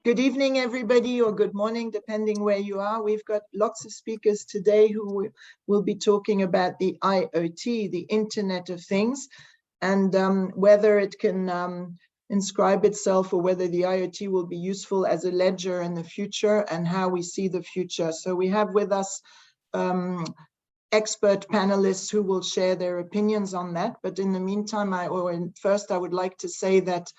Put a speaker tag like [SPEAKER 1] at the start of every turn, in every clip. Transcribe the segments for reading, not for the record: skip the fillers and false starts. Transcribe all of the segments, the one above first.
[SPEAKER 1] Good evening, everybody, or good morning, depending where you are. We've got lots of speakers today who will be talking about the IOT, the Internet of Things, and whether it can inscribe itself or whether the IoT will be useful as a ledger in the future and how we see the future. So we have with us expert panelists who will share their opinions on that. But in the meantime, first I would like to say that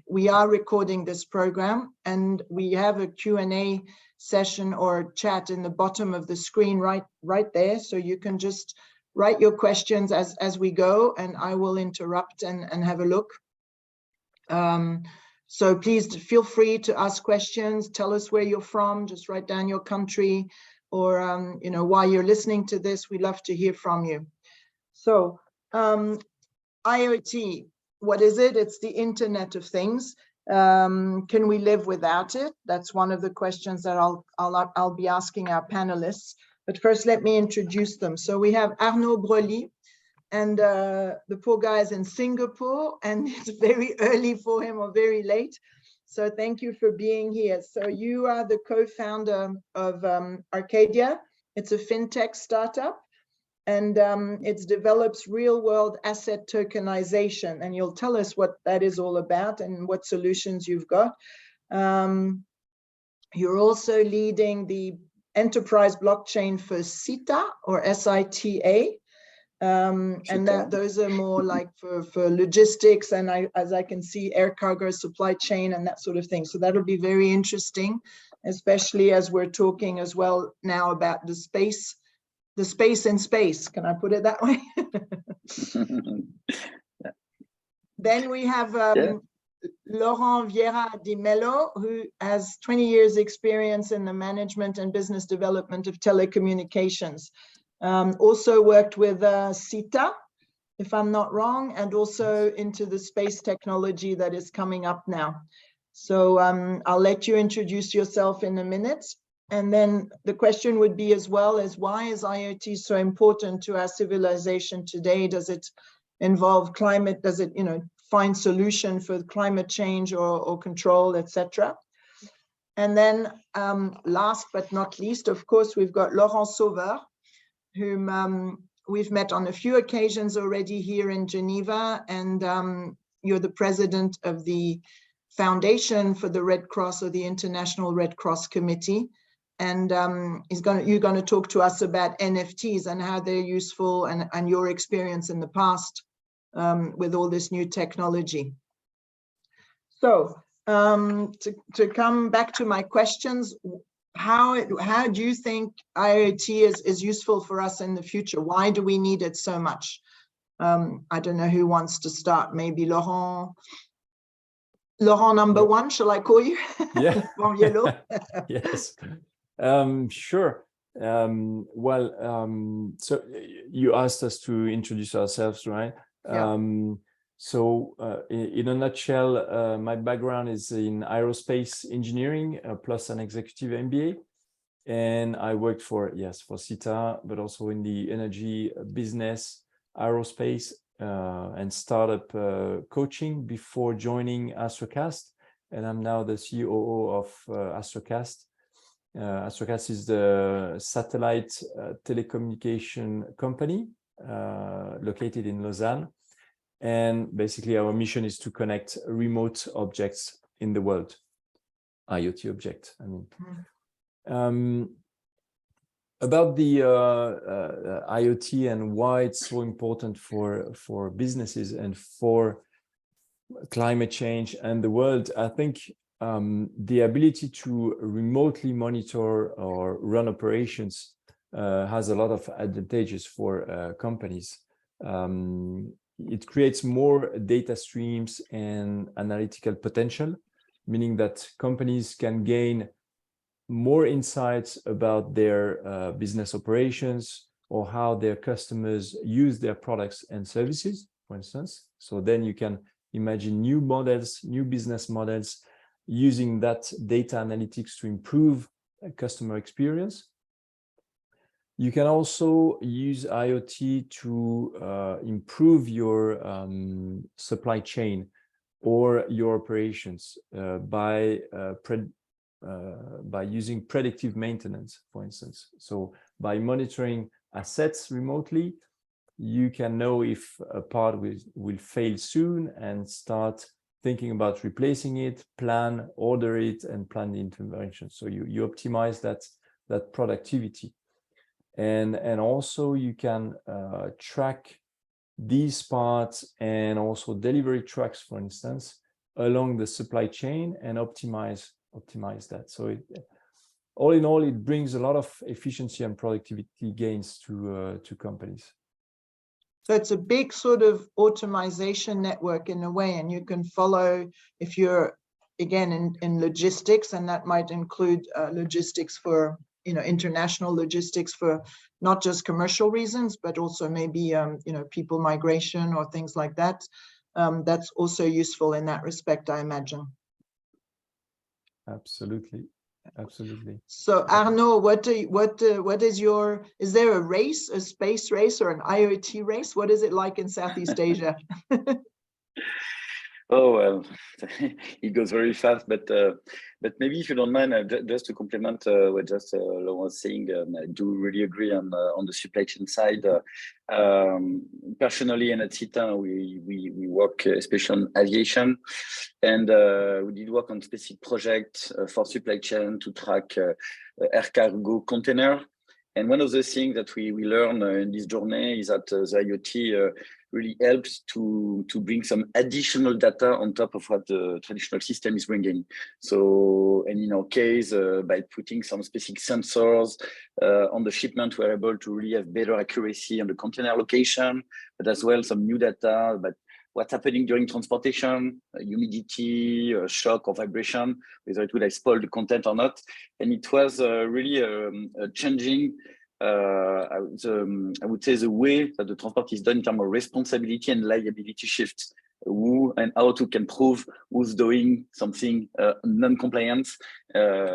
[SPEAKER 1] we are recording this program and we have a Q&A session or chat in the bottom of the screen right there. So you can just write your questions as we go and I will interrupt and have a look. So please feel free to ask questions, tell us where you're from, just write down your country or you know, why you're listening to this. We'd love to hear from you. So IoT. What is it? It's the Internet of Things. Can we live without it? That's one of the questions that I'll be asking our panelists. But first, let me introduce them. So we have Arnaud Brolly, and the poor guy is in Singapore, and it's very early for him or very late. So thank you for being here. So you are the co-founder of Arkadia. It's a fintech startup. And it develops real-world asset tokenization. And you'll tell us what that is all about and what solutions you've got. You're also leading the enterprise blockchain for SITA or SITA. And those are more like for logistics and as I can see, air cargo, supply chain, and that sort of thing. So that'll be very interesting, especially as we're talking as well now about the space in space. Can I put it that way? Then we have Laurent Vieira de Mello, who has 20 years experience in the management and business development of telecommunications. Also worked with SITA, if I'm not wrong, and also into the space technology that is coming up now. So I'll let you introduce yourself in a minute. And then the question would be as well as why is IoT so important to our civilization today? Does it involve climate? Does it, you know, find solution for climate change or control, etc.? And then last but not least, of course, we've got Laurent Sauveur, whom we've met on a few occasions already here in Geneva. And you're the president of the Foundation for the Red Cross or the International Red Cross Committee. And you're going to talk to us about NFTs and how they're useful and your experience in the past with all this new technology. So to come back to my questions, how do you think IoT is useful for us in the future? Why do we need it so much? I don't know who wants to start. Maybe Laurent. Laurent number one, shall I call you?
[SPEAKER 2] Yeah.
[SPEAKER 1] From Yellow.
[SPEAKER 2] Yes. Sure. So you asked us to introduce ourselves, right?
[SPEAKER 1] Yeah.
[SPEAKER 2] So in a nutshell, my background is in aerospace engineering plus an executive MBA. And I worked for SITA, but also in the energy business, aerospace, and startup coaching before joining Astrocast. And I'm now the COO of Astrocast. Astrocast is the satellite telecommunication company located in Lausanne. And basically our mission is to connect remote objects in the world, IoT object. I mean, about the IoT and why it's so important for businesses and for climate change and the world, I think the ability to remotely monitor or run operations has a lot of advantages for companies. It creates more data streams and analytical potential, meaning that companies can gain more insights about their business operations or how their customers use their products and services, for instance. So then you can imagine new models, new business models, using that data analytics to improve customer experience. You can also use IoT to improve your supply chain. or your operations by using predictive maintenance, for instance. So by monitoring assets remotely, you can know if a part will fail soon and start thinking about replacing it, order it, and plan the intervention. So you optimize that productivity. And also you can track these parts and also delivery trucks, for instance, along the supply chain and optimize that. So all in all, it brings a lot of efficiency and productivity gains to companies.
[SPEAKER 1] So it's a big sort of automation network in a way, and you can follow if you're, again, in logistics, and that might include logistics for, international logistics for not just commercial reasons, but also maybe, people migration or things like that. That's also useful in that respect, I imagine.
[SPEAKER 2] Absolutely. Absolutely.
[SPEAKER 1] So Arnaud, is there a race, a space race or an IoT race? What is it like in Southeast Asia?
[SPEAKER 3] Oh, well, it goes very fast, but maybe if you don't mind, just to complement what just Laurent was saying, I do really agree on the supply chain side. Personally, and at Sixtine, we work especially on aviation, and we did work on specific projects for supply chain to track air cargo container. And one of the things that we learn in this journey is that the IoT really helps to bring some additional data on top of what the traditional system is bringing. So, and in our case, by putting some specific sensors on the shipment, we're able to really have better accuracy on the container location, but as well some new data about what's happening during transportation, humidity, shock or vibration, whether it would spoil the content or not. And it was really changing, I would say, the way that the transport is done in terms of responsibility and liability shift. Who and how to can prove who's doing something non-compliant.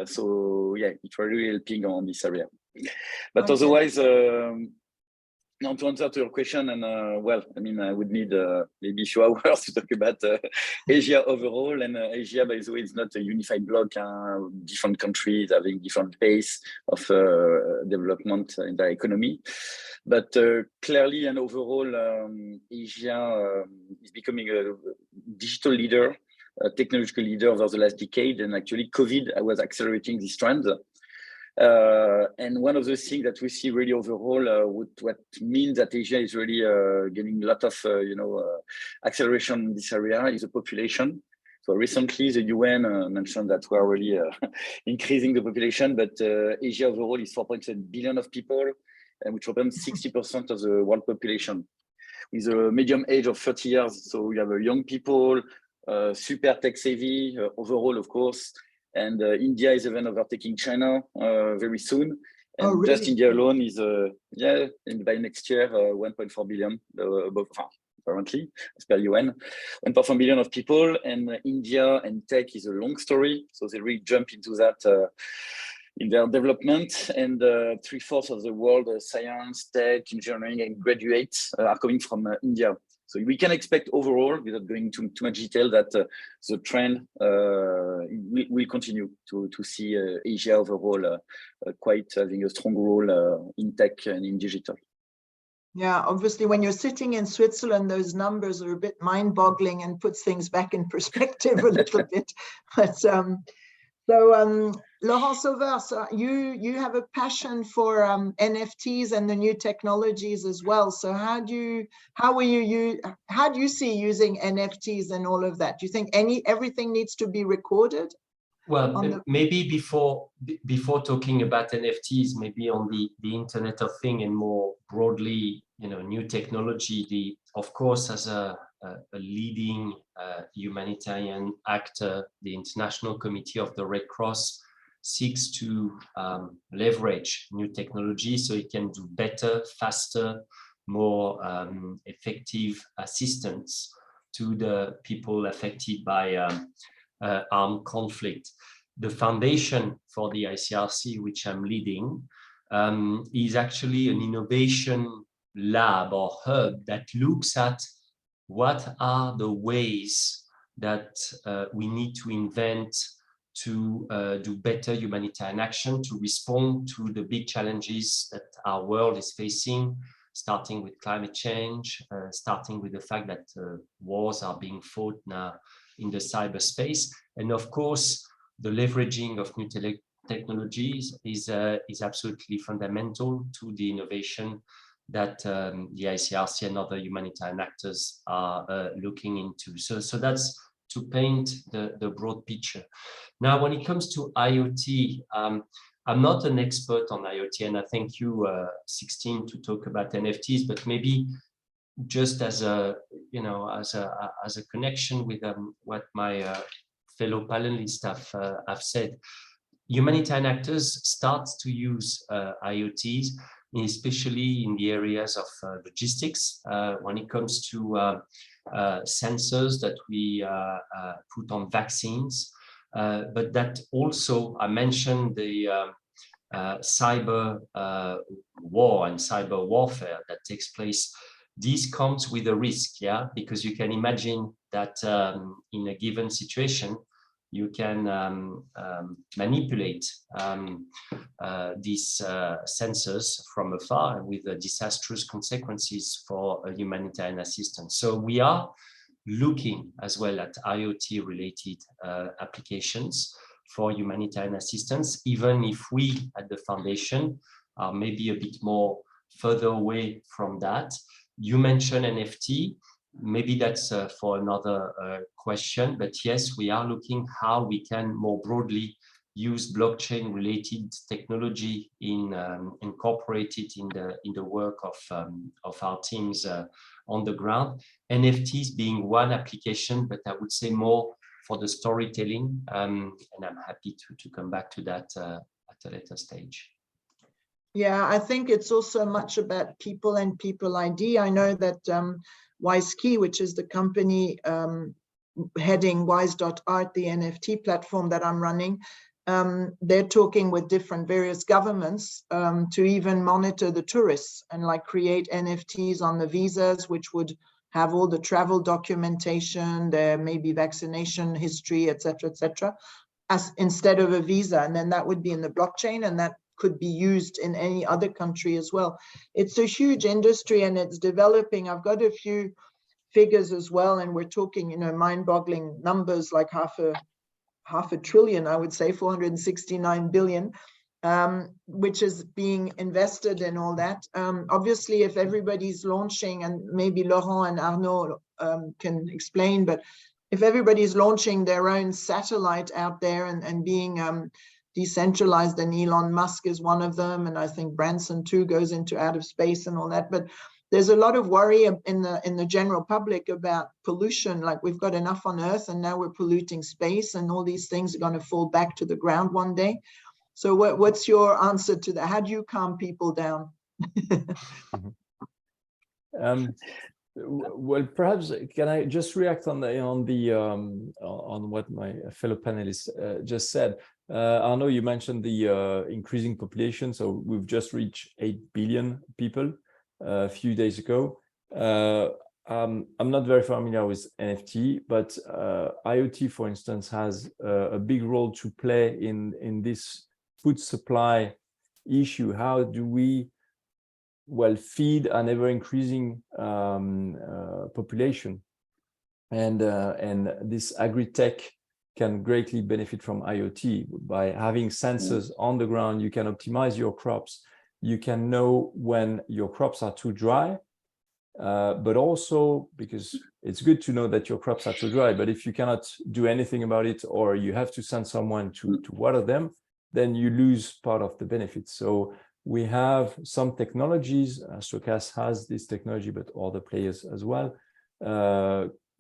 [SPEAKER 3] So yeah, it's really helping on this area. But okay. Otherwise, now to answer to your question, and well, I mean, I would need maybe a few hours to talk about Asia overall. And Asia, by the way, is not a unified bloc. Different countries having different pace of development in their economy. But clearly and overall, Asia is becoming a digital leader, a technological leader over the last decade. And actually, COVID was accelerating this trend. And one of the things that we see really overall, what means that Asia is really getting a lot of acceleration in this area is the population. So recently, the UN mentioned that we are really increasing the population, but Asia overall is 4.7 billion of people, which represents 60% of the world population, with a medium age of 30 years. So we have young people, super tech savvy overall, of course. And India is even overtaking China very soon. And really? Just India alone is, and by next year, 1.4 billion above, apparently, as per UN, 1.4 billion of people. And India and tech is a long story. So they really jump into that in their development. And 3/4 of the world science, tech, engineering, and graduates are coming from India. So we can expect overall, without going into too much detail, that the trend will continue to see Asia overall quite having a strong role in tech and in digital.
[SPEAKER 1] Yeah, obviously, when you're sitting in Switzerland, those numbers are a bit mind-boggling and puts things back in perspective a little bit. But Laurent Sauveur, so you have a passion for NFTs and the new technologies as well. So how do you see using NFTs and all of that? Do you think everything needs to be recorded?
[SPEAKER 4] Well, maybe before talking about NFTs, maybe on the Internet of Things and more broadly, new technology. Of course, as a leading humanitarian actor, the International Committee of the Red Cross seeks to leverage new technology so it can do better, faster, more effective assistance to the people affected by armed conflict. The foundation for the ICRC, which I'm leading, is actually an innovation lab or hub that looks at what are the ways that we need to invent to do better humanitarian action, to respond to the big challenges that our world is facing, starting with climate change, starting with the fact that wars are being fought now in the cyberspace. And of course, the leveraging of new technologies is absolutely fundamental to the innovation that the ICRC and other humanitarian actors are looking into. So that's to paint the broad picture. Now, when it comes to IoT, I'm not an expert on IoT, and I thank you, Sixtine, to talk about NFTs, but maybe just as a, as a connection with what my fellow panelists have said, humanitarian actors start to use IoTs, especially in the areas of logistics, when it comes to sensors that we put on vaccines, but that also, I mentioned the cyber war and cyber warfare that takes place. This comes with a risk, yeah, because you can imagine that in a given situation, you can manipulate these sensors from afar with disastrous consequences for humanitarian assistance. So we are looking as well at IoT-related applications for humanitarian assistance, even if we at the foundation are maybe a bit more further away from that. You mentioned NFT. Maybe that's for another question, but yes, we are looking how we can more broadly use blockchain-related technology in incorporated in the work of our teams on the ground. NFTs being one application, but I would say more for the storytelling, and I'm happy to come back to that at a later stage.
[SPEAKER 1] Yeah, I think it's also much about people and people ID. I know that WiseKey, which is the company heading WISe.ART, the NFT platform that I'm running, they're talking with various governments to even monitor the tourists and like create NFTs on the visas, which would have all the travel documentation, there may be vaccination history, etc., as instead of a visa. And then that would be in the blockchain, and that could be used in any other country as well. It's a huge industry and it's developing. I've got a few figures as well, and we're talking, mind-boggling numbers, like half a trillion, I would say, 469 billion, which is being invested in all that. Obviously, if everybody's launching, and maybe Laurent and Arnaud can explain, but if everybody's launching their own satellite out there and being decentralized, and Elon Musk is one of them, and I think Branson too goes into outer space and all that, but there's a lot of worry in the general public about pollution. Like, we've got enough on Earth and now we're polluting space, and all these things are going to fall back to the ground one day. So what's your answer to that? How do you calm people down?
[SPEAKER 2] Well, perhaps can I just react on what my fellow panelists just said. Arnaud, you mentioned the increasing population. So we've just reached 8 billion people a few days ago. I'm not very familiar with NFT, but IoT, for instance, has a big role to play in this food supply issue. How do we feed an ever-increasing population, and this agri-tech can greatly benefit from IoT. By having sensors on the ground, you can optimize your crops. You can know when your crops are too dry, but also, because it's good to know that your crops are too dry, but if you cannot do anything about it, or you have to send someone to water them, then you lose part of the benefits. So we have some technologies, Astrocast has this technology, but other players as well,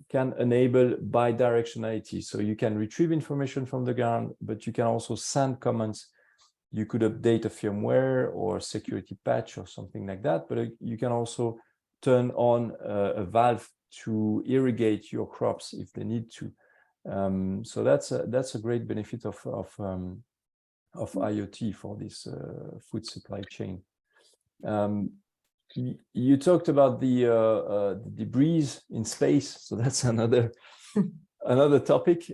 [SPEAKER 2] can enable bi-directionality. So you can retrieve information from the ground, but you can also send comments. You could update a firmware or security patch or something like that, but you can also turn on a valve to irrigate your crops if they need to. So that's a great benefit of IoT for this food supply chain. You talked about the debris in space, so that's another another topic.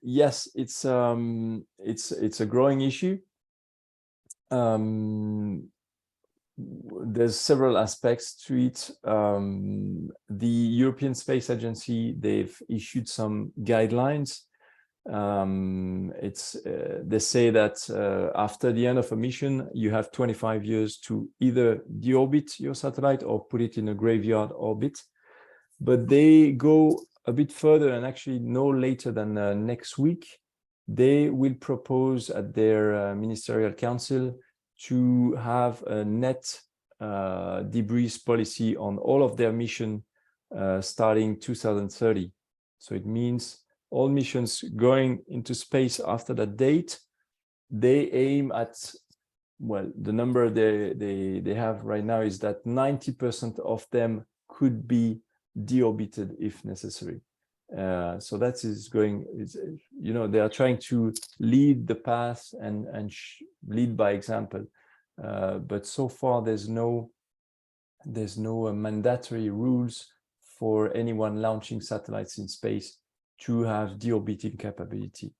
[SPEAKER 2] Yes, it's a growing issue. There's several aspects to it. The European Space Agency, they've issued some guidelines. They say that after the end of a mission, you have 25 years to either deorbit your satellite or put it in a graveyard orbit. But they go a bit further, and actually no later than next week, they will propose at their ministerial council to have a net debris policy on all of their mission starting 2030. So it means all missions going into space after that date, they aim at, well, the number they have right now is that 90% of them could be deorbited if necessary. So that is going, you know, they are trying to lead the path and lead by example. But so far there's no mandatory rules for anyone launching satellites in space to have deorbiting capability.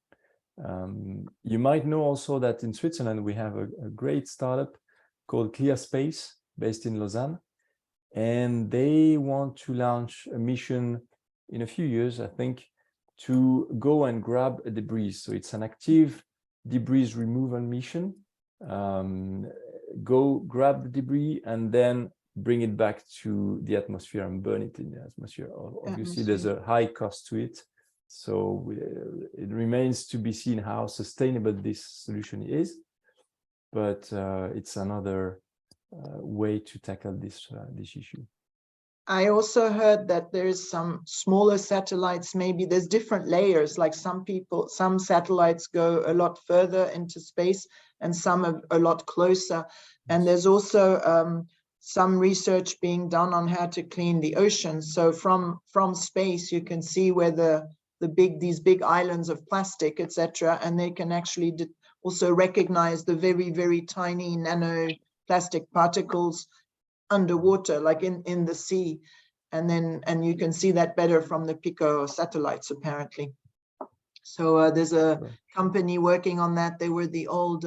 [SPEAKER 2] You might know also that in Switzerland we have a great startup called ClearSpace based in Lausanne, and they want to launch a mission in a few years, I think, to go and grab a debris. So it's an active debris removal mission. Go grab the debris and then bring it back to the atmosphere and burn it in the atmosphere. Obviously, there's a high cost to it. So it remains to be seen how sustainable this solution is. But it's another way to tackle this issue.
[SPEAKER 1] I also heard that there's some smaller satellites, maybe there's different layers, like some satellites go a lot further into space and some are a lot closer. And there's also some research being done on how to clean the oceans. So from space, you can see where these big islands of plastic, etc., and they can actually also recognize the very, very tiny nanoplastic particles underwater, like in the sea, and you can see that better from the Pico satellites apparently. So there's a company working on that. They were the old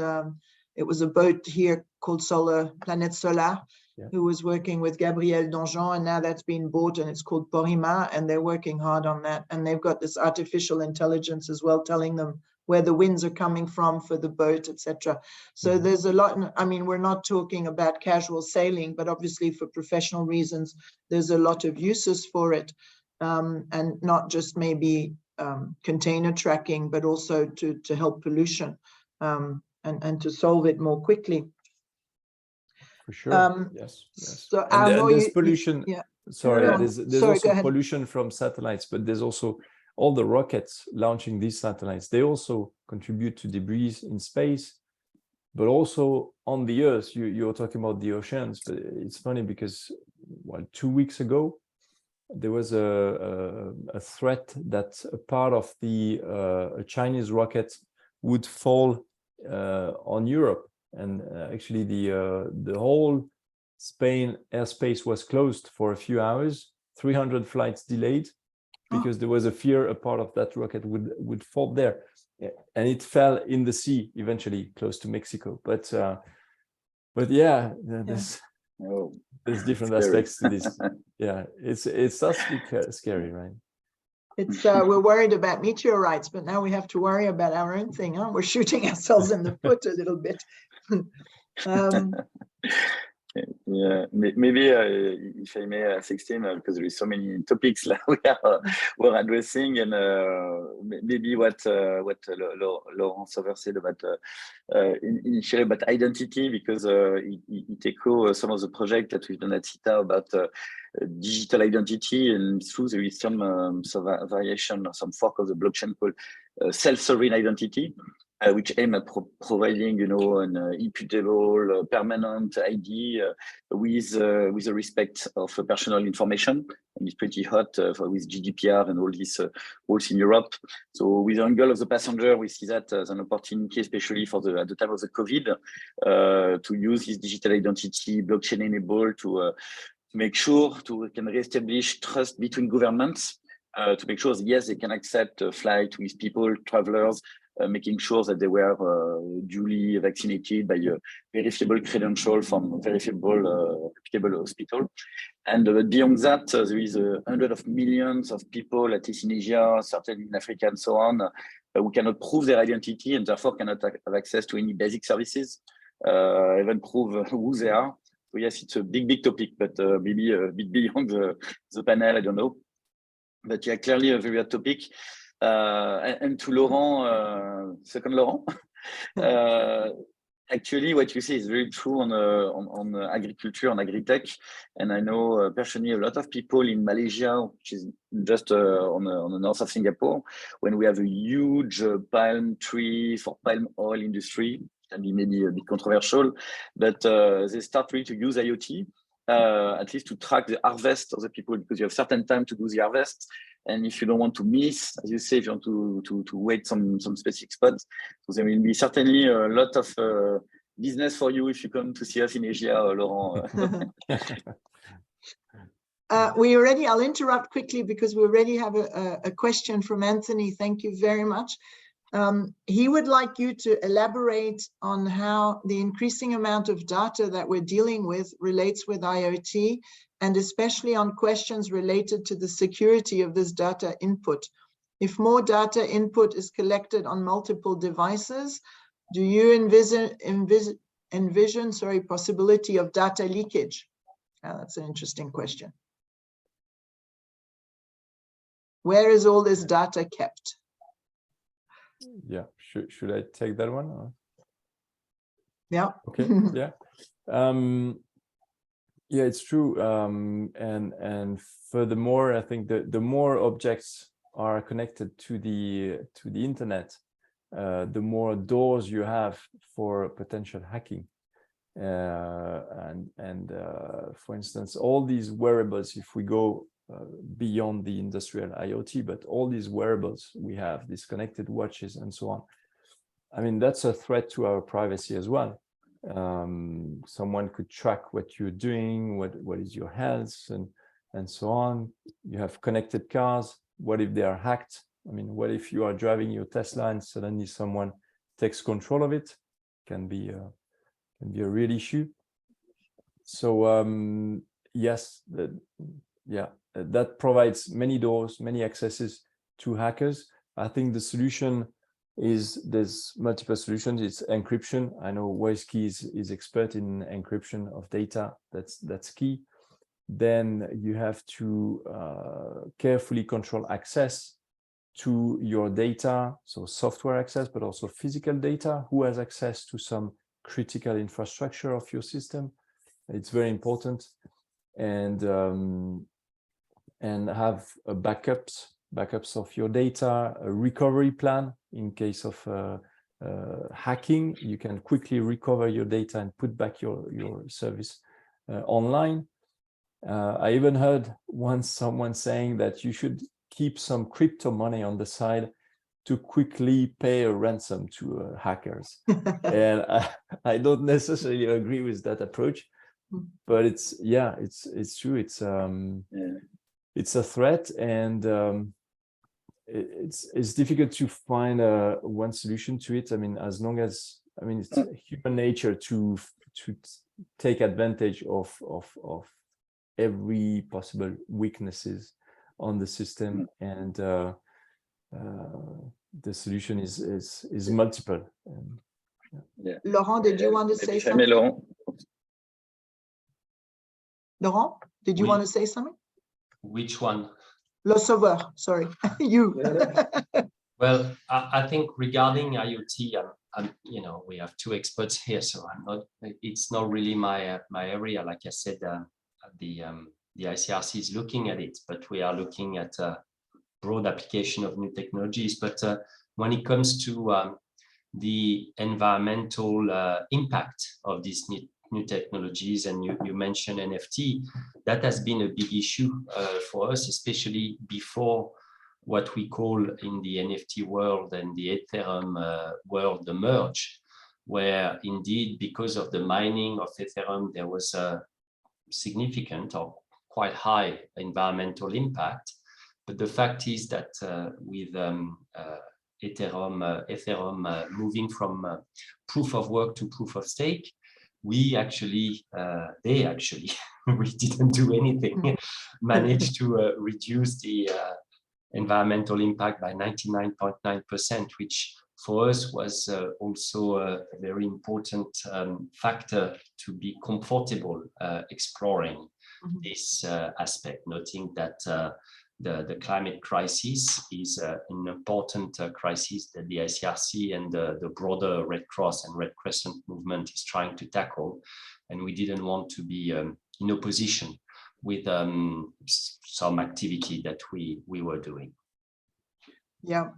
[SPEAKER 1] it was a boat here called Planète Solar, who was working with Gabriel Donjon, and now that's been bought and it's called Porima, and they're working hard on that, and they've got this artificial intelligence as well telling them where the winds are coming from for the boat, etc. So there's a lot. I mean, we're not talking about casual sailing, but obviously for professional reasons, there's a lot of uses for it, and not just maybe container tracking, but also to help pollution and to solve it more quickly.
[SPEAKER 2] For sure. Yes.
[SPEAKER 1] So
[SPEAKER 2] and there's pollution. Sorry,
[SPEAKER 1] Yeah.
[SPEAKER 2] there's also pollution from satellites, but there's also all the rockets launching these satellites. They also contribute to debris in space, but also on the Earth. You're talking about the oceans, but it's funny because 2 weeks ago, there was a threat that a part of a Chinese rocket would fall on Europe, and actually the whole Spain airspace was closed for a few hours, 300 flights delayed, because there was a fear a part of that rocket would fall there, and it fell in the sea eventually close to Mexico. But yeah, there's different aspects to this. Yeah, it starts to be scary, right?
[SPEAKER 1] It's we're worried about meteorites, but now we have to worry about our own thing, huh? We're shooting ourselves in the foot a little bit.
[SPEAKER 3] Yeah, maybe if I may, Sixtine, because there is so many topics we're addressing, and maybe what Laurent Sauveur said about initially about identity, because it echoes some of the projects that we've done at CITA about digital identity, and through there is some variation or some fork of the blockchain called self-sovereign identity, which aim at providing, an immutable, permanent ID with the respect of personal information. And it's pretty hot with GDPR and all these rules in Europe. So with the angle of the passenger, we see that as an opportunity, especially at the time of the COVID, to use this digital identity, blockchain enabled, to make sure we can reestablish trust between governments. to make sure that, yes, they can accept a flight with people, travelers, making sure that they were duly vaccinated by a verifiable credential from a verifiable, reputable hospital. And beyond that, there is hundreds of millions of people, at least in Asia, certainly in Africa and so on, who cannot prove their identity and therefore cannot have access to any basic services, even prove who they are. So yes, it's a big topic, but maybe a bit beyond the panel, I don't know. But yeah, clearly a very hot topic. And to Laurent, second Laurent, actually, what you say is very true on agriculture, on agri-tech. And I know personally a lot of people in Malaysia, which is just on the north of Singapore, when we have a huge palm tree for palm oil industry, can be maybe a bit controversial, but they start really to use IoT, at least to track the harvest of the people, because you have certain time to do the harvest. And if you don't want to miss, as you say, if you want to wait some specific spots, so there will be certainly a lot of business for you if you come to see us in Asia, Laurent.
[SPEAKER 1] I'll interrupt quickly because we already have a question from Anthony. Thank you very much. He would like you to elaborate on how the increasing amount of data that we're dealing with relates with IoT, and especially on questions related to the security of this data input. If more data input is collected on multiple devices, do you envision possibility of data leakage? That's an interesting question. Where is all this data kept?
[SPEAKER 2] Yeah, should I take that one? Or?
[SPEAKER 1] Yeah.
[SPEAKER 2] Okay. Yeah. Yeah, it's true. And furthermore, I think the more objects are connected to the internet, the more doors you have for potential hacking. For instance, all these wearables, if we go beyond the industrial IoT, but all these wearables we have, these connected watches and so on, I mean, that's a threat to our privacy as well. Someone could track what you're doing, what is your health, and so on. You have connected cars. What if they are hacked? I mean, what if you are driving your Tesla and suddenly someone takes control of it? Can be a real issue. So yes, that provides many doors, many accesses to hackers. I think the solution is, there's multiple solutions. It's encryption. I know WiseKey is expert in encryption of data. That's key. Then you have to carefully control access to your data, so software access, but also physical data. Who has access to some critical infrastructure of your system? It's very important. And have backups of your data, a recovery plan in case of hacking. You can quickly recover your data and put back your service online. I even heard once someone saying that you should keep some crypto money on the side to quickly pay a ransom to hackers. And I don't necessarily agree with that approach, but it's true. It's a threat, and it's difficult to find one solution to it. I mean, as long as, I mean, it's human nature to take advantage of every possible weaknesses on the system, and the solution is multiple.
[SPEAKER 3] Yeah.
[SPEAKER 1] Laurent, did you want to say something? Laurent, did you want to say something?
[SPEAKER 4] Which one?
[SPEAKER 1] Le Sauveur, sorry, you.
[SPEAKER 4] Well, I think regarding IoT, we have two experts here, so it's not really my area. Like I said, the ICRC is looking at it, but we are looking at broad application of new technologies. But when it comes to the environmental impact of these new technologies, and you mentioned NFT, that has been a big issue for us, especially before what we call in the NFT world and the Ethereum world, the merge, where indeed, because of the mining of Ethereum, there was a significant or quite high environmental impact. But the fact is that with Ethereum moving from proof of work to proof of stake, we actually, they actually, we didn't do anything, managed to reduce the environmental impact by 99.9%, which for us was also a very important factor to be comfortable exploring this aspect, noting that the climate crisis is an important crisis that the ICRC and the broader Red Cross and Red Crescent movement is trying to tackle. And we didn't want to be in opposition with some activity that we were doing.
[SPEAKER 1] Yeah,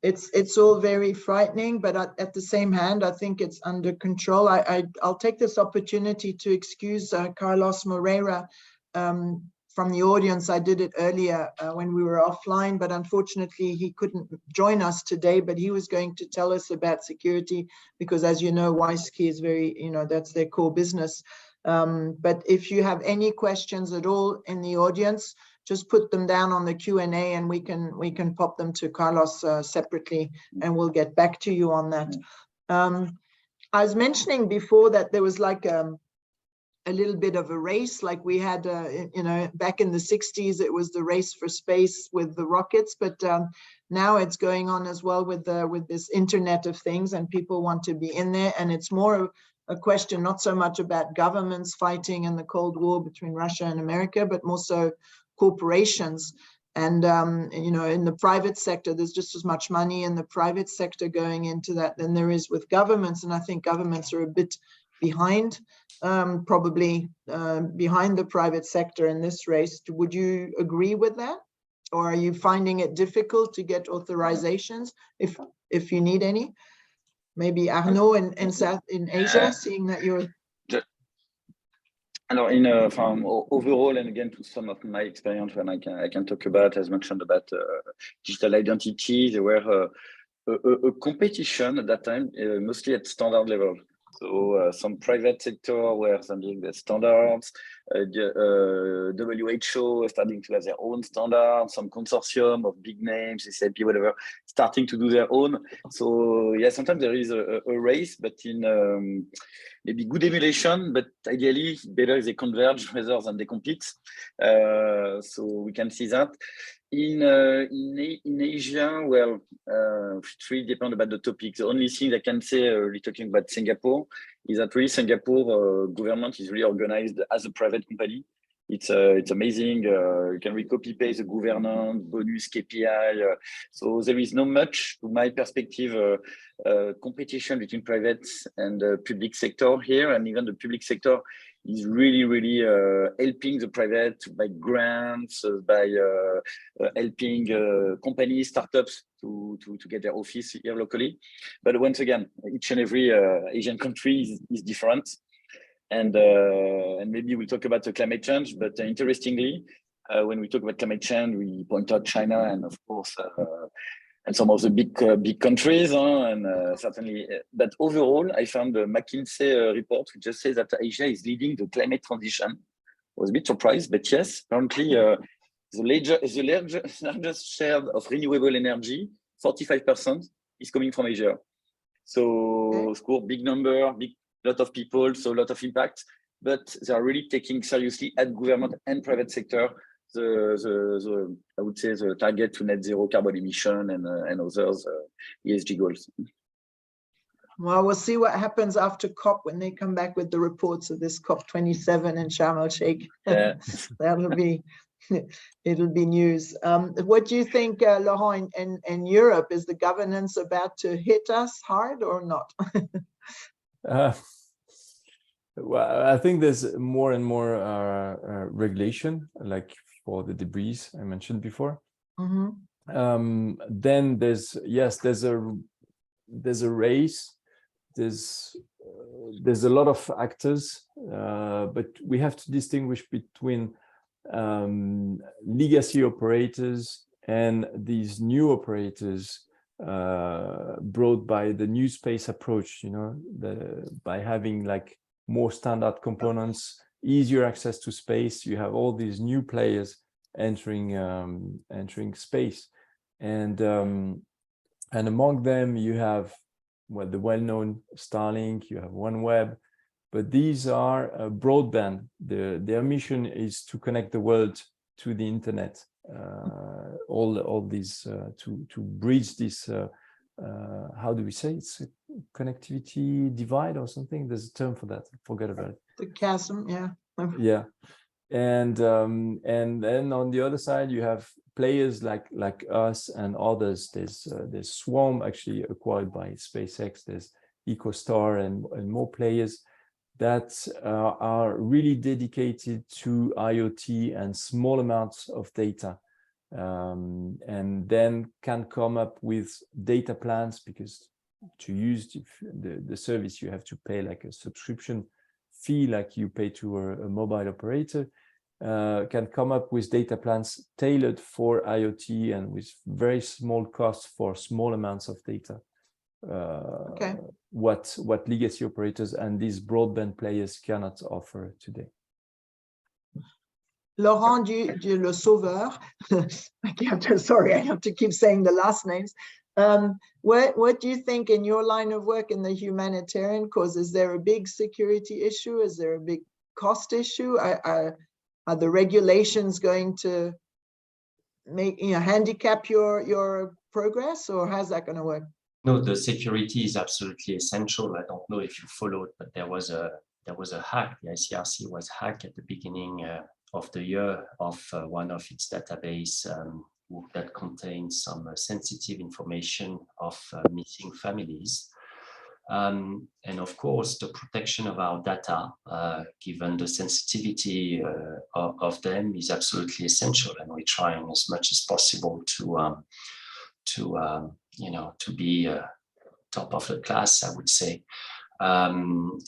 [SPEAKER 1] it's all very frightening, but at the same hand, I think it's under control. I'll take this opportunity to excuse Carlos Moreira from the audience. I did it earlier when we were offline, but unfortunately he couldn't join us today, but he was going to tell us about security because, as you know, WiseKey is very, that's their core business. But if you have any questions at all in the audience, just put them down on the Q&A and we can pop them to Carlos separately and we'll get back to you on that. I was mentioning before that there was like a little bit of a race, like we had, back in the 60s, it was the race for space with the rockets, but now it's going on as well with this Internet of Things, and people want to be in there. And it's more a question, not so much about governments fighting in the Cold War between Russia and America, but more so corporations. And, in the private sector, there's just as much money in the private sector going into that than there is with governments. And I think governments are a bit behind, probably behind the private sector in this race. Would you agree with that? Or are you finding it difficult to get authorizations if you need any? Maybe Arnaud in Asia, seeing that you're...
[SPEAKER 3] From overall, and again, to some of my experience when I can talk about, as mentioned about digital identity, there were a competition at that time, mostly at standard level. So some private sector were sending the standards, WHO starting to have their own standards, some consortium of big names, SAP, whatever, starting to do their own. So yeah, sometimes there is a race, but in maybe good emulation, but ideally better if they converge rather than they compete. So we can see that. In Asia, well, it really depends about the topic. The only thing I can say, really talking about Singapore, is that really Singapore government is really organized as a private company. It's amazing. You can really copy paste the governance, bonus, KPI. So there is not much, to my perspective, competition between private and public sector here, and even the public sector is really helping the private by grants, by helping companies, startups to get their office here locally. But once again, each and every Asian country is different. And maybe we'll talk about the climate change, but interestingly, when we talk about climate change, we point out China and of course, and some of the big countries, and certainly. But overall, I found the McKinsey report which just says that Asia is leading the climate transition. I was a bit surprised, but yes, apparently the largest share of renewable energy, 45%, is coming from Asia. So, of course, big number, lot of people, so a lot of impact. But they are really taking seriously at government and private sector the I would say the target to net zero carbon emission and others ESG goals.
[SPEAKER 1] Well, we'll see what happens after COP when they come back with the reports of this COP27 in Sharm el Sheikh. Yeah. It'll be news. What do you think, Laurent, in Europe? Is the governance about to hit us hard or not?
[SPEAKER 2] Well, I think there's more and more regulation, like for the debris I mentioned before. Mm-hmm. Then there's a race. There's a lot of actors, but we have to distinguish between legacy operators and these new operators brought by the new space approach. By having like more standard components, easier access to space. You have all these new players entering space. And among them you have the well-known Starlink, you have OneWeb, but these are broadband. Their mission is to connect the world to the internet. All these to bridge this. How do we say it's a connectivity divide or something? There's a term for that. Forget about it.
[SPEAKER 1] The chasm, yeah.
[SPEAKER 2] Yeah, and then on the other side you have players like us and others. There's Swarm, actually acquired by SpaceX. There's EcoStar and more players that are really dedicated to IoT and small amounts of data, and then can come up with data plans, because to use the service you have to pay like a subscription fee, like you pay to a mobile operator. Can come up with data plans tailored for IoT and with very small costs for small amounts of data.
[SPEAKER 1] Okay.
[SPEAKER 2] What legacy operators and these broadband players cannot offer today.
[SPEAKER 1] Laurent, le Sauveur. Sorry, I have to keep saying the last names. What do you think in your line of work in the humanitarian cause? Is there a big security issue? Is there a big cost issue? Are the regulations going to make handicap your progress, or how's that going to work?
[SPEAKER 4] No, the security is absolutely essential. I don't know if you followed, but there was a hack. The ICRC was hacked at the beginning of the year of one of its database that contains some sensitive information of missing families. And of course, the protection of our data, given the sensitivity of them, is absolutely essential. And we're trying as much as possible to be top of the class, I would say, and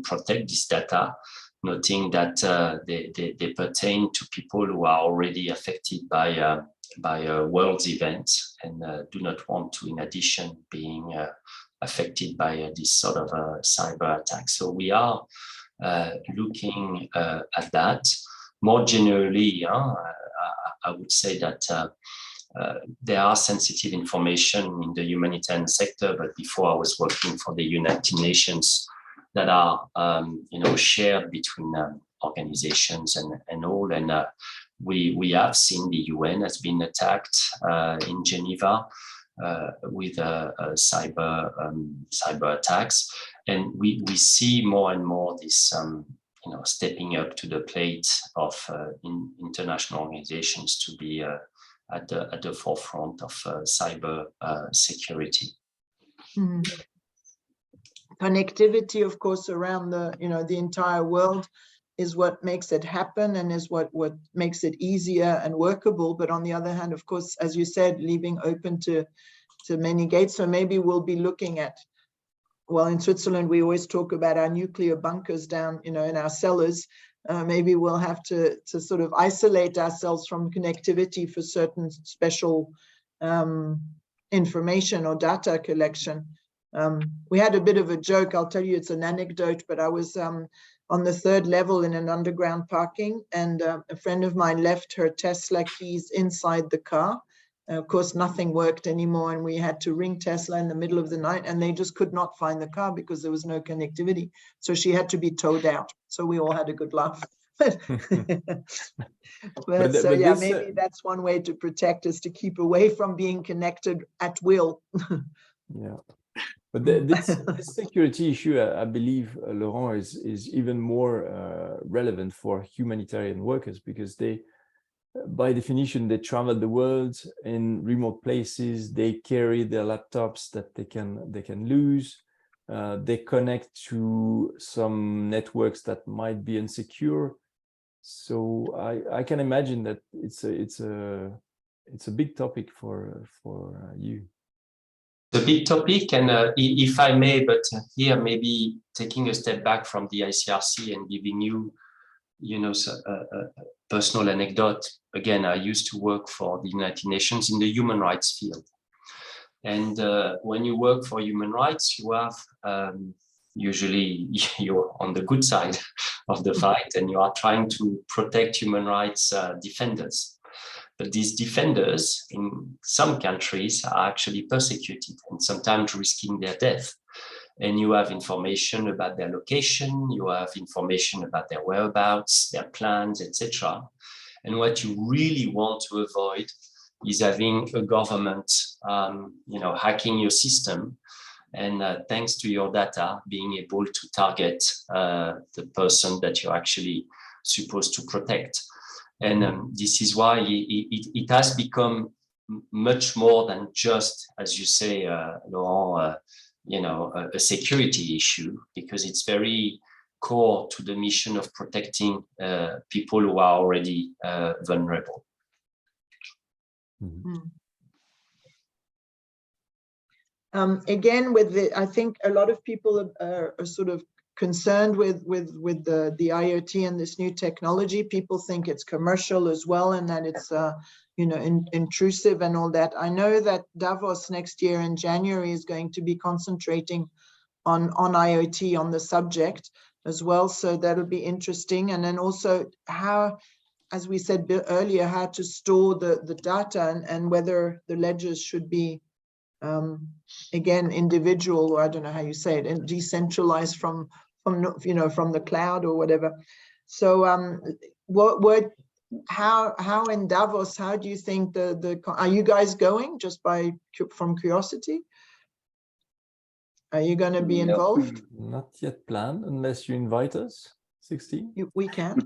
[SPEAKER 4] protect this data, noting that they pertain to people who are already affected by a world event and do not want to, in addition, being affected by this sort of cyber attack. So we are looking at that. More generally, I would say that there are sensitive information in the humanitarian sector, but before I was working for the United Nations, that are shared between organizations and all. And we have seen the UN has been attacked in Geneva with cyber attacks, and we see more and more this stepping up to the plate of international organizations to be at the forefront of cyber security.
[SPEAKER 1] Mm-hmm. Connectivity, of course, around the entire world is what makes it happen and is what makes it easier and workable. But on the other hand, of course, as you said, leaving open to many gates. So maybe we'll be looking at, well, in Switzerland, we always talk about our nuclear bunkers down, in our cellars. Maybe we'll have to sort of isolate ourselves from connectivity for certain special information or data collection. We had a bit of a joke. I'll tell you, it's an anecdote, but I was on the 3rd level in an underground parking, and a friend of mine left her Tesla keys inside the car. Of course, nothing worked anymore, and we had to ring Tesla in the middle of the night, and they just could not find the car because there was no connectivity. So she had to be towed out. So we all had a good laugh. Maybe that's one way to protect, is to keep away from being connected at will.
[SPEAKER 2] Yeah. But this security issue, I believe, Laurent, is even more relevant for humanitarian workers, because they, by definition, they travel the world in remote places. They carry their laptops that they can lose. They connect to some networks that might be insecure. So I can imagine that it's a big topic for you.
[SPEAKER 4] The big topic, and if I may, but here maybe taking a step back from the ICRC and giving you, a personal anecdote. Again, I used to work for the United Nations in the human rights field. And when you work for human rights, you have, usually you're on the good side of the fight, and you are trying to protect human rights defenders. But these defenders in some countries are actually persecuted and sometimes risking their death. And you have information about their location, you have information about their whereabouts, their plans, etc. And what you really want to avoid is having a government, hacking your system, and thanks to your data, being able to target the person that you're actually supposed to protect. And this is why it has become much more than just, as you say, Laurent, a security issue, because it's very core to the mission of protecting people who are already vulnerable.
[SPEAKER 2] Mm-hmm.
[SPEAKER 1] Again, I think a lot of people are sort of concerned with the IoT and this new technology. People think it's commercial as well, and that it's intrusive and all that. I know that Davos next year in January is going to be concentrating on IoT, on the subject as well, so that'll be interesting. And then also how, as we said earlier, how to store the data, and whether the ledgers should be again individual, or I don't know how you say it, and decentralized from the cloud or whatever. So how in Davos, how do you think are you guys going, just from curiosity? Are you going to be involved?
[SPEAKER 2] Not yet planned, unless you invite us, Sixtine.
[SPEAKER 1] We can.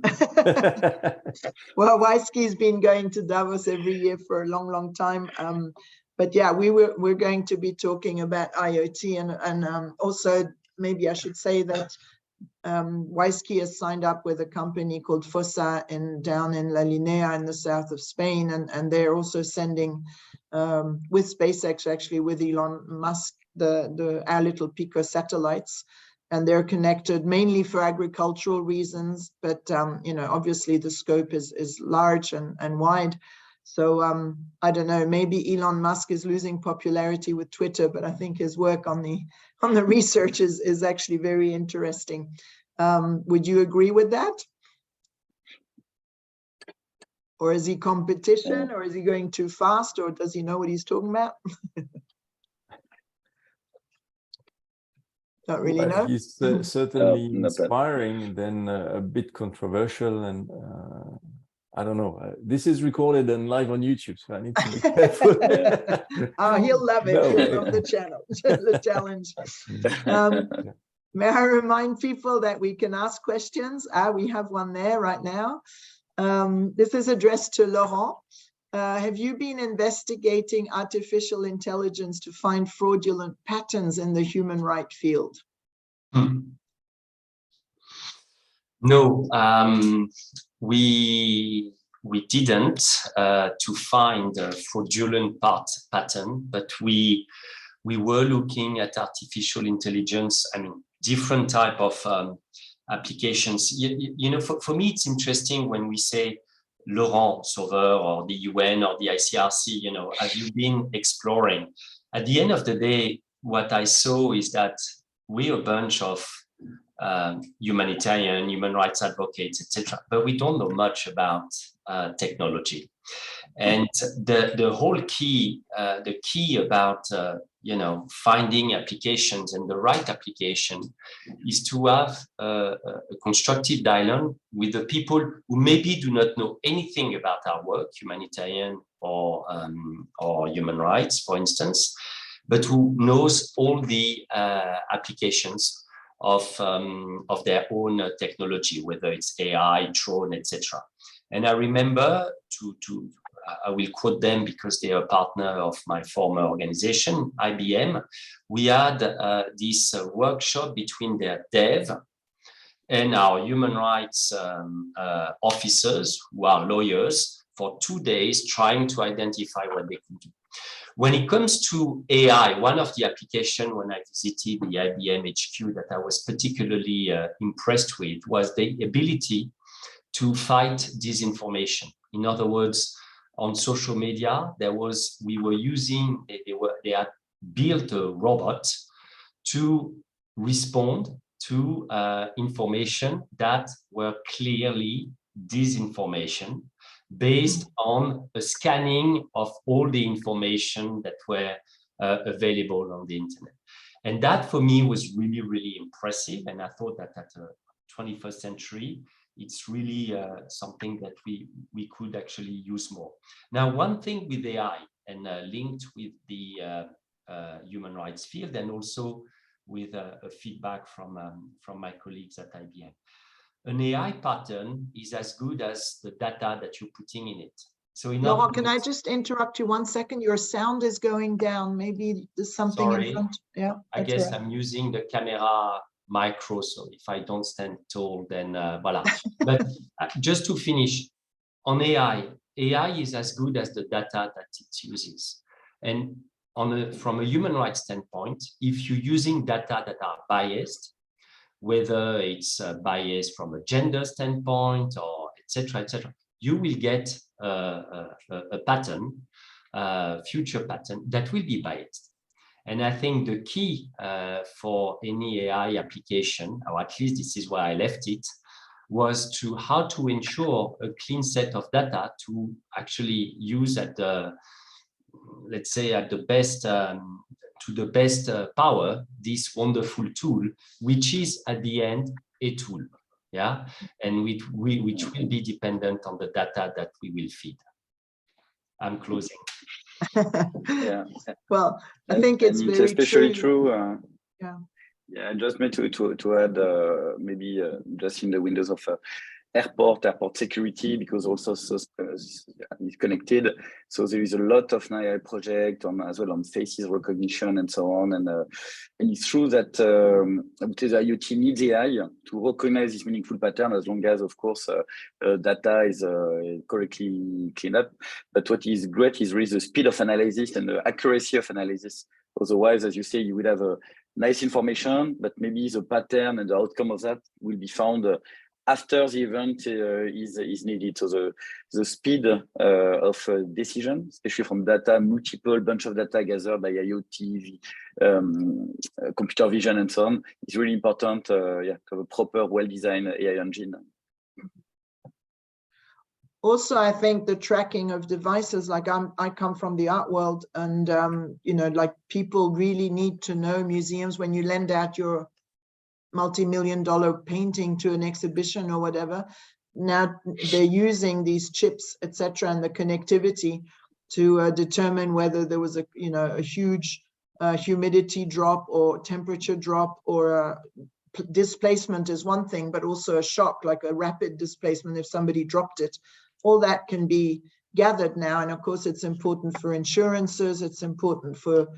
[SPEAKER 1] Well, WiseKey's been going to Davos every year for a long time. But yeah, we're going to be talking about IoT, and also maybe I should say that WiseKey has signed up with a company called Fossa down in La Linea in the south of Spain, and they're also sending with SpaceX, actually with Elon Musk, our little Pico satellites, and they're connected mainly for agricultural reasons, but obviously the scope is large and wide. So I don't know, maybe Elon Musk is losing popularity with Twitter, but I think his work on the research is actually very interesting. Would you agree with that? Or is he competition, or is he going too fast, or does he know what he's talking about? Don't really know.
[SPEAKER 2] He's certainly inspiring, then a bit controversial, and I don't know. This is recorded and live on YouTube, so I need to be careful.
[SPEAKER 1] He'll love it. He'll love the channel, the challenge. May I remind people that we can ask questions? We have one there right now. This is addressed to Laurent. Have you been investigating artificial intelligence to find fraudulent patterns in the human rights field?
[SPEAKER 4] No, we didn't to find a fraudulent pattern, but we were looking at artificial intelligence. I mean, different type of applications. For me, it's interesting when we say, Laurent, Sauveur, or the UN or the ICRC, have you been exploring? At the end of the day, what I saw is that we're a bunch of humanitarian, human rights advocates, etc., but we don't know much about technology. And the whole key, the key about finding applications and the right application is to have a constructive dialogue with the people who maybe do not know anything about our work, humanitarian or human rights, for instance, but who knows all the applications of their own technology, whether it's AI, drone, etc. And I remember I will quote them because they are a partner of my former organization, IBM. We had this workshop between their dev and our human rights officers, who are lawyers, for 2 days trying to identify what they could do. When it comes to AI, one of the applications when I visited the IBM HQ that I was particularly impressed with was the ability to fight disinformation. In other words, on social media, they had built a robot to respond to information that were clearly disinformation based on a scanning of all the information that were available on the internet. And that for me was really, really impressive. And I thought that at the 21st century, it's really something that we could actually use more. Now, one thing with AI and linked with the human rights field and also with a feedback from my colleagues at IBM. An AI pattern is as good as the data that you're putting in it. So in
[SPEAKER 1] Laurent, can I just interrupt you 1 second? Your sound is going down. Maybe there's something in front. Yeah,
[SPEAKER 4] I guess right. I'm using the camera micro, so if I don't stand tall, then voila. But just to finish, on AI is as good as the data that it uses. And from a human rights standpoint, if you're using data that are biased, whether it's biased from a gender standpoint or etc., you will get a pattern, future pattern that will be biased. And I think the key for any AI application, or at least this is where I left it, was to how to ensure a clean set of data to actually use at the, let's say, at the best, to the best power, this wonderful tool, which is at the end a tool, yeah, and which will be dependent on the data that we will feed. I'm closing.
[SPEAKER 3] Yeah.
[SPEAKER 1] Well, I think it's very
[SPEAKER 3] especially true.
[SPEAKER 1] Yeah.
[SPEAKER 3] Yeah, just meant to add maybe just in the windows of airport security, because also is connected. So there is a lot of AI project as well on faces recognition and so on. And it's true that I would say the IoT needs AI to recognize this meaningful pattern, as long as, of course, data is correctly cleaned up. But what is great is really the speed of analysis and the accuracy of analysis. Otherwise, as you say, you will have a nice information, but maybe the pattern and the outcome of that will be found after the event is needed. So the speed of decision, especially from data, multiple bunch of data gathered by IoT, computer vision, and so on, is really important. Yeah, to have a proper, well-designed AI engine.
[SPEAKER 1] Also, I think the tracking of devices, like I come from the art world, and you know, like people really need to know, museums, when you lend out your multi-million-dollar painting to an exhibition or whatever, now they're using these chips, etc., and the connectivity to determine whether there was a huge humidity drop or temperature drop, or displacement is one thing, but also a shock, like a rapid displacement if somebody dropped it. All that can be gathered now, and of course it's important for insurances, it's important for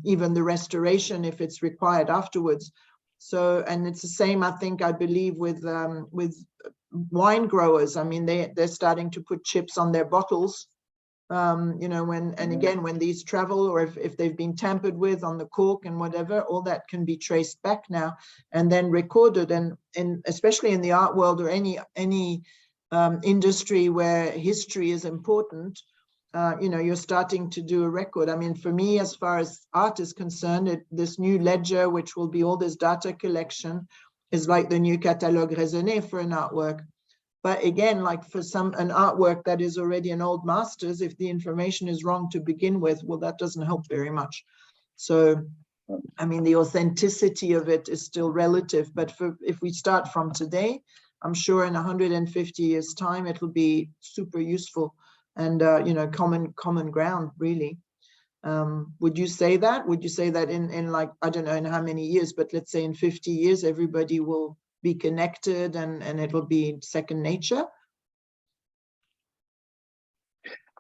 [SPEAKER 1] even the restoration if it's required afterwards. So, and it's the same, I believe, with wine growers. I mean, they're starting to put chips on their bottles, you know, when these travel, or if they've been tampered with on the cork and whatever, all that can be traced back now and then recorded. And especially in the art world, or any industry where history is important, you know, you're starting to do a record. I mean, for me, as far as art is concerned, this new ledger, which will be all this data collection, is like the new catalogue raisonné for an artwork. But again, like for an artwork that is already an old master's, if the information is wrong to begin with, well, that doesn't help very much. So, I mean, the authenticity of it is still relative. But if we start from today, I'm sure in 150 years' time, it will be super useful and, you know, common ground, really. Would you say that? Would you say that in like, I don't know in how many years, but let's say in 50 years, everybody will be connected and it will be second nature?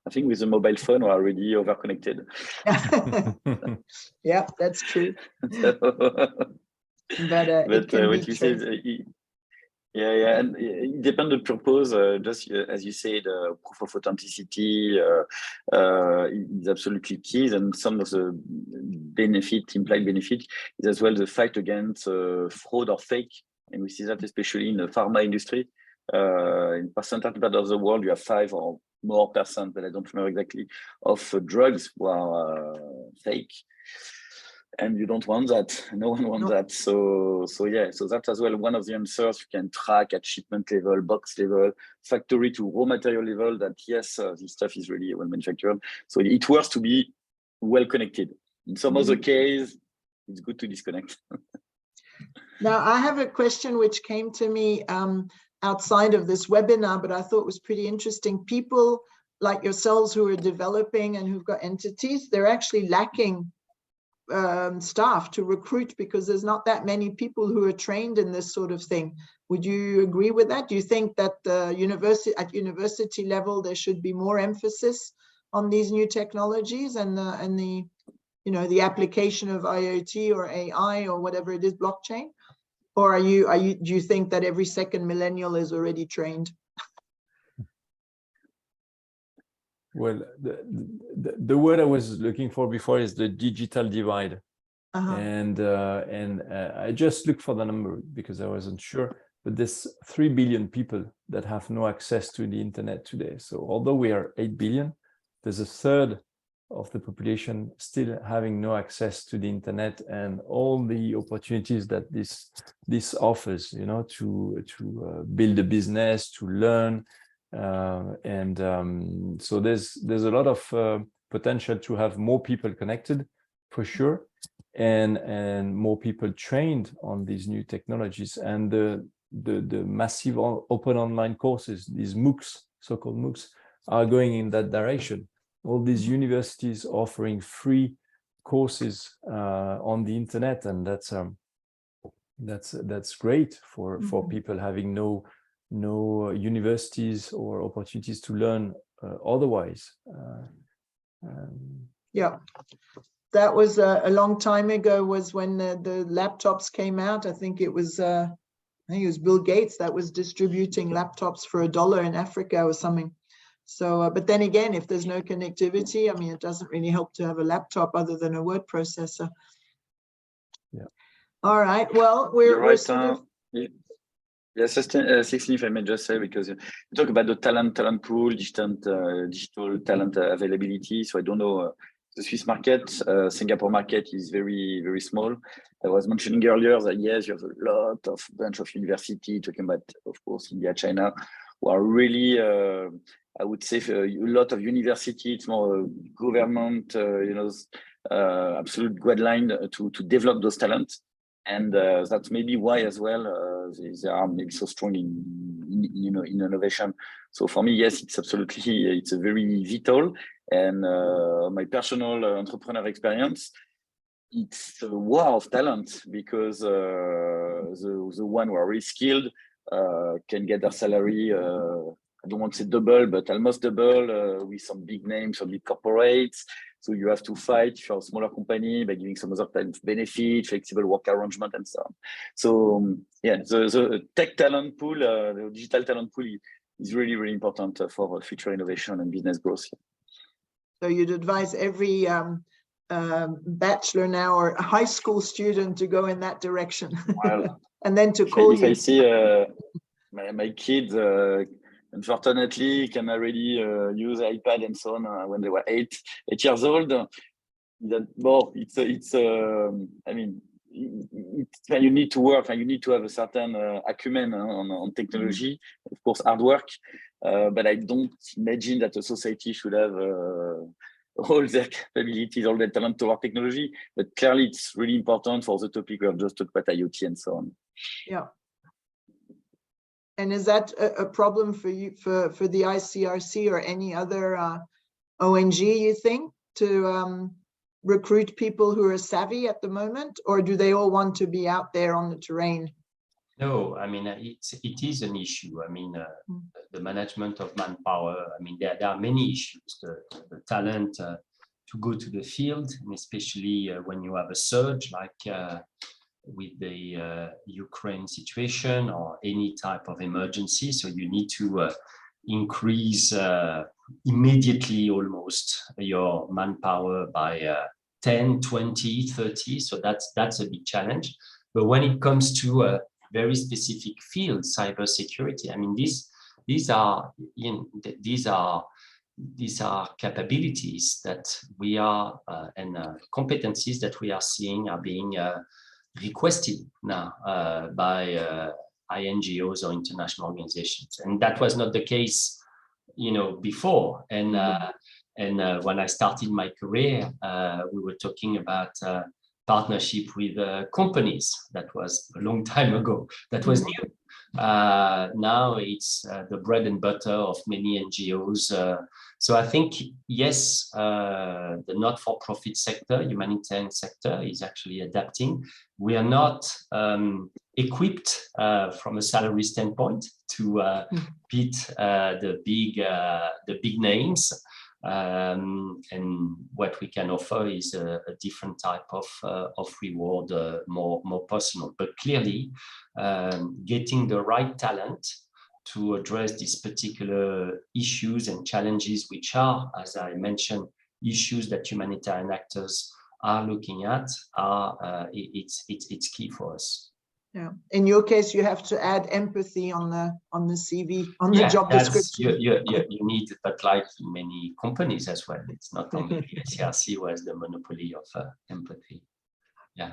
[SPEAKER 3] I think with the mobile phone, we're already over-connected.
[SPEAKER 1] Yeah, that's true.
[SPEAKER 3] But what you said, yeah, and it depends on the purpose. Just as you said, proof of authenticity is absolutely key, and some of the implied benefit is as well the fight against fraud or fake, and we see that especially in the pharma industry. In percentage part of the world, you have 5 or more %, but I don't remember exactly, of drugs who are fake. And you don't want that. No one wants that. So yeah, so that's as well one of the answers. You can track at shipment level, box level, factory to raw material level, that yes, this stuff is really well manufactured. So it works to be well connected. In some other case, it's good to disconnect.
[SPEAKER 1] Now, I have a question which came to me outside of this webinar, but I thought was pretty interesting. People like yourselves who are developing and who've got entities, they're actually lacking staff to recruit because there's not that many people who are trained in this sort of thing. Would you agree with that? Do you think that at university level there should be more emphasis on these new technologies and the the application of IoT or AI or whatever it is, blockchain? Or do you think that every second millennial is already trained?
[SPEAKER 2] Well, the word I was looking for before is the digital divide. And I just looked for the number because I wasn't sure, but there's 3 billion people that have no access to the internet today. So although we are 8 billion, there's a third of the population still having no access to the internet and all the opportunities that this offers, to build a business, to learn. So there's a lot of potential to have more people connected, for sure, and more people trained on these new technologies. And the massive open online courses, these MOOCs, so-called MOOCs, are going in that direction. All these universities offering free courses on the internet, and that's great for people having no universities or opportunities to learn otherwise.
[SPEAKER 1] Yeah, that was a long time ago, was when the laptops came out. I think it was Bill Gates that was distributing laptops for $1 in Africa or something. So, but then again, if there's no connectivity, I mean, it doesn't really help to have a laptop other than a word processor.
[SPEAKER 2] Yeah.
[SPEAKER 1] All right. Well, we're sort of...
[SPEAKER 3] Yes, Sixtine, if I may just say, because you talk about the talent pool, digital talent availability. So I don't know the Swiss market, Singapore market is very, very small. I was mentioning earlier that yes, you have a bunch of university, talking about, of course, India, China, who are really, I would say, a lot of university. It's more government, absolute guideline to develop those talents. And that's maybe why as well they are maybe so strong in innovation. So for me, yes, it's absolutely, it's a very vital. And my personal entrepreneur experience, it's a war of talent, because the one who are really skilled can get their salary, I don't want to say double, but almost double with some big names, some big corporates. So you have to fight if you're a smaller company by giving some other type of benefit, flexible work arrangement, and so on. So yeah, the tech talent pool, the digital talent pool is really, really important for future innovation and business growth.
[SPEAKER 1] So you'd advise every bachelor now or a high school student to go in that direction, well, and then to call you.
[SPEAKER 3] If I see my kids, unfortunately, can already use iPad and so on when they were 8 years old. I mean, you need to work and you need to have a certain acumen on technology, of course, hard work. But I don't imagine that a society should have all their capabilities, all their talent toward technology. But clearly, it's really important for the topic we have just talked about, IoT and so on.
[SPEAKER 1] Yeah. And is that a problem for you, for the ICRC or any other ONG, you think, to recruit people who are savvy at the moment, or do they all want to be out there on the terrain?
[SPEAKER 4] No, I mean, it is an issue. I mean, the management of manpower, I mean, there are many issues, the talent to go to the field, and especially when you have a surge like with the Ukraine situation or any type of emergency. So you need to increase immediately almost your manpower by 10, 20, 30. So that's a big challenge. But when it comes to a very specific field, cybersecurity, I mean, these are these are capabilities that we are and competencies that we are seeing are being requested now by INGOs or international organizations, and that was not the case, before. And when I started my career, we were talking about partnership with companies. That was a long time ago. That was new. Now it's the bread and butter of many NGOs. So I think, yes, the not-for-profit sector, humanitarian sector, is actually adapting. We are not equipped from a salary standpoint to beat the big names. And what we can offer is a different type of reward, more personal. But clearly, getting the right talent to address these particular issues and challenges, which are, as I mentioned, issues that humanitarian actors are looking at, it's key for us.
[SPEAKER 1] Yeah. In your case, you have to add empathy on the CV, on the job description.
[SPEAKER 4] You need, but like in many companies as well. It's not only CRC who has the monopoly of empathy. Yeah.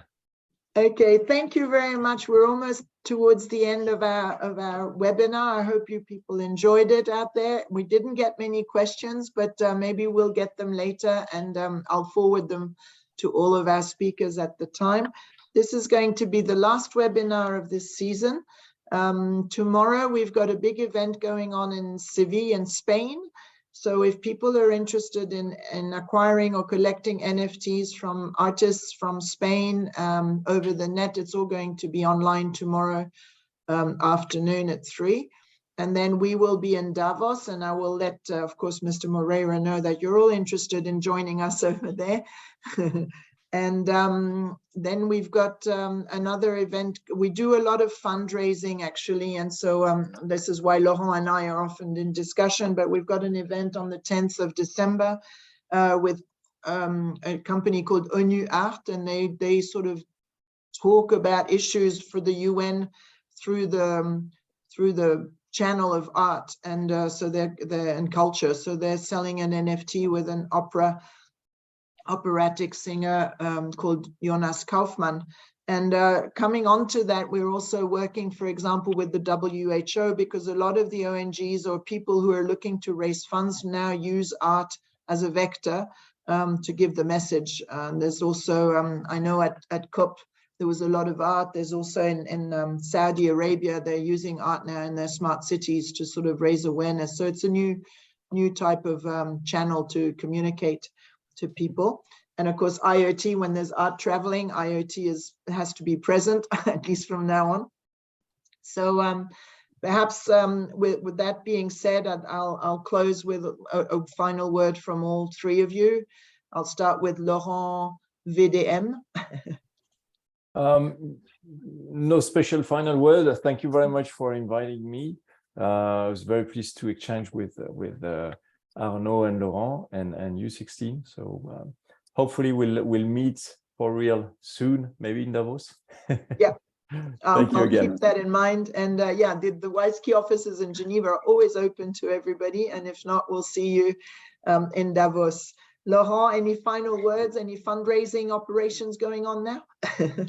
[SPEAKER 1] Okay, thank you very much. We're almost towards the end of our webinar. I hope you people enjoyed it out there. We didn't get many questions, but maybe we'll get them later, and I'll forward them to all of our speakers at the time. This is going to be the last webinar of this season. Tomorrow, we've got a big event going on in Seville in Spain. So if people are interested in acquiring or collecting NFTs from artists from Spain over the net, it's all going to be online tomorrow afternoon at 3. And then we will be in Davos, and I will let, of course, Mr. Moreira know that you're all interested in joining us over there. And then we've got another event. We do a lot of fundraising, actually. And so this is why Laurent and I are often in discussion. But we've got an event on the 10th of December with a company called WISe.ART. And they sort of talk about issues for the UN through the channel of art. And so they're and culture. So they're selling an NFT with an operatic singer called Jonas Kaufmann. And coming on to that, we're also working, for example, with the WHO, because a lot of the ONGs or people who are looking to raise funds now use art as a vector to give the message. There's also, I know at COP, there was a lot of art. There's also in Saudi Arabia, they're using art now in their smart cities to sort of raise awareness. So it's a new type of channel to communicate to people. And of course, IOT, when there's art traveling, IOT has to be present, at least from now on. So perhaps with that being said, I'll close with a final word from all three of you. I'll start with Laurent, VDM.
[SPEAKER 2] No special final word. Thank you very much for inviting me. I was very pleased to exchange with Arnaud and Laurent and you, Sixtine. So hopefully we'll meet for real soon, maybe in Davos.
[SPEAKER 1] Yeah,
[SPEAKER 2] Thank you again.
[SPEAKER 1] Keep that in mind. And yeah, the WiseKey offices in Geneva are always open to everybody. And if not, we'll see you in Davos. Laurent, any final words, any fundraising operations going on now?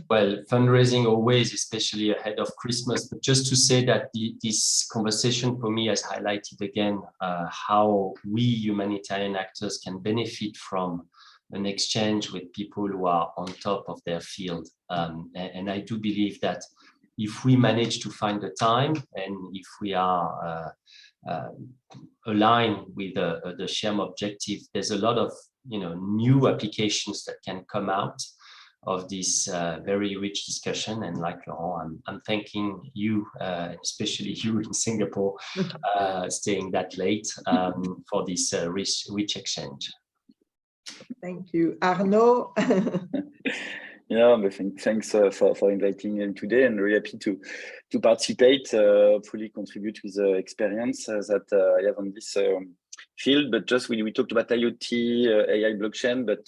[SPEAKER 4] Well, fundraising always, especially ahead of Christmas, but just to say that this conversation for me has highlighted again how we humanitarian actors can benefit from an exchange with people who are on top of their field. And I do believe that if we manage to find the time and if we are aligned with the shared objective, there's a lot of new applications that can come out of this very rich discussion. And like Laurent, I'm thanking you, especially you in Singapore, staying that late for this rich exchange.
[SPEAKER 1] Thank you. Arnaud?
[SPEAKER 3] Yeah, thanks for inviting me today, and very happy to participate, fully contribute with the experience that I have on this field. But just we talked about IoT, AI, blockchain, but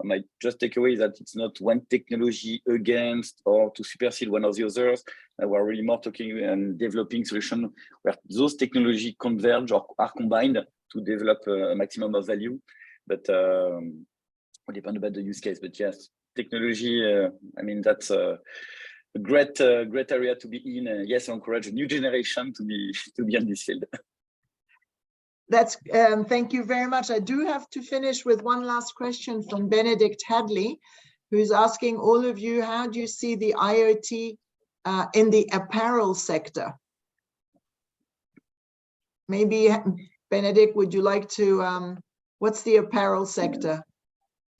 [SPEAKER 3] my just takeaway is that it's not one technology against or to supersede one of the others. We're really more talking and developing solutions where those technologies converge or are combined develop a maximum of value. But it depends about the use case. But yes, technology. I mean, that's a great area to be in. Yes, I encourage a new generation to be in this field.
[SPEAKER 1] That's thank you very much. I do have to finish with one last question from Benedict Hadley, who's asking all of you, how do you see the IoT in the apparel sector? Maybe, Benedict, would you like to, what's the apparel sector?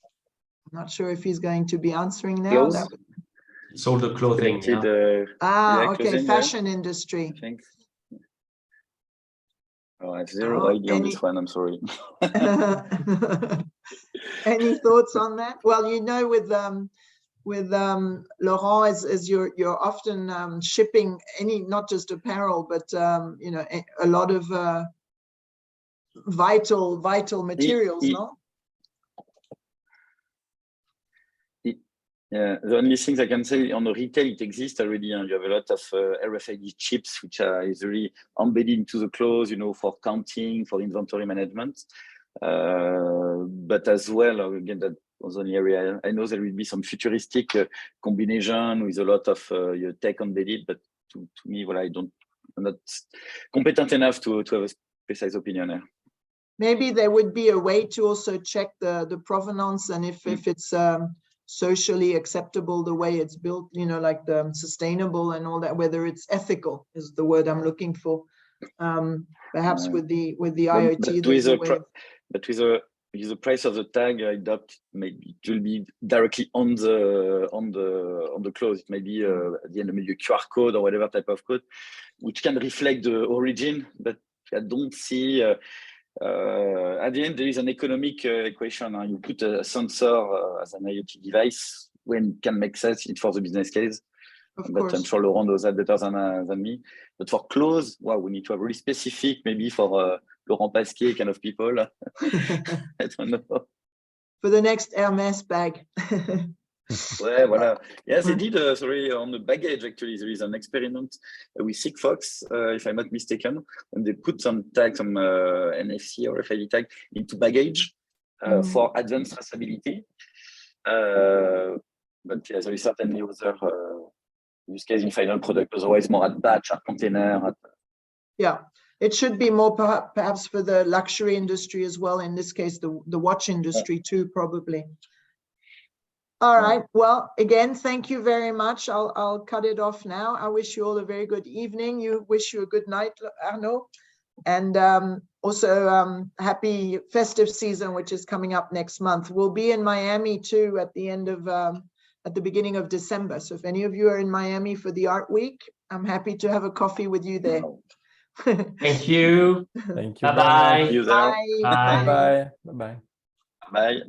[SPEAKER 1] I'm not sure if he's going to be answering now.
[SPEAKER 4] It's all the clothing.
[SPEAKER 3] Okay,
[SPEAKER 1] clothing, fashion industry.
[SPEAKER 3] Thanks. Oh, I have zero idea on this one, I'm sorry.
[SPEAKER 1] Any thoughts on that? Well, you know, with Laurent, as you're often shipping not just apparel, but you know, a lot of vital materials, no?
[SPEAKER 3] Yeah, the only things I can say on the retail, it exists already. You have a lot of RFID chips, which are easily embedded into the clothes, you know, for counting, for inventory management. But as well, again, that was the only area. I know there will be some futuristic combination with a lot of tech embedded, but to me, well, I'm not competent enough to have a precise opinion there. Maybe
[SPEAKER 1] there would be a way to also check the provenance and if it's socially acceptable the way it's built, you know, like the sustainable and all that, whether it's ethical is the word I'm looking for. Perhaps with the IoT.
[SPEAKER 3] But with the price of the tag, I doubt maybe it will be directly on the clothes. It may be at the end maybe a QR code or whatever type of code, which can reflect the origin. But I don't see. At the end, there is an economic equation. You put a sensor as an IoT device when it can make sense for the business case. But I'm sure Laurent knows that better than me. But for clothes, wow, we need to have really specific, maybe for Laurent Pasquier kind of people. I don't know. For the next Hermès bag. Ouais, voilà. Yes, they did, sorry, on the baggage, actually, there is an experiment with Sigfox, if I'm not mistaken, and they put some tags, some NFC or RFID tag into baggage for advanced traceability. But yeah, there is certainly other use case in final product, otherwise more at batch, at container. Yeah, it should be more perhaps for the luxury industry as well, in this case, the watch industry too, probably. All right. Well, again, thank you very much. I'll cut it off now. I wish you all a very good evening. Wish you a good night, Arnaud. And also happy festive season, which is coming up next month. We'll be in Miami too at the beginning of December. So if any of you are in Miami for the Art Week, I'm happy to have a coffee with you there.
[SPEAKER 4] Thank you.
[SPEAKER 2] Thank you.
[SPEAKER 4] Bye-bye.
[SPEAKER 3] Bye.
[SPEAKER 4] Bye.
[SPEAKER 2] Bye. Bye. Bye.
[SPEAKER 3] Bye.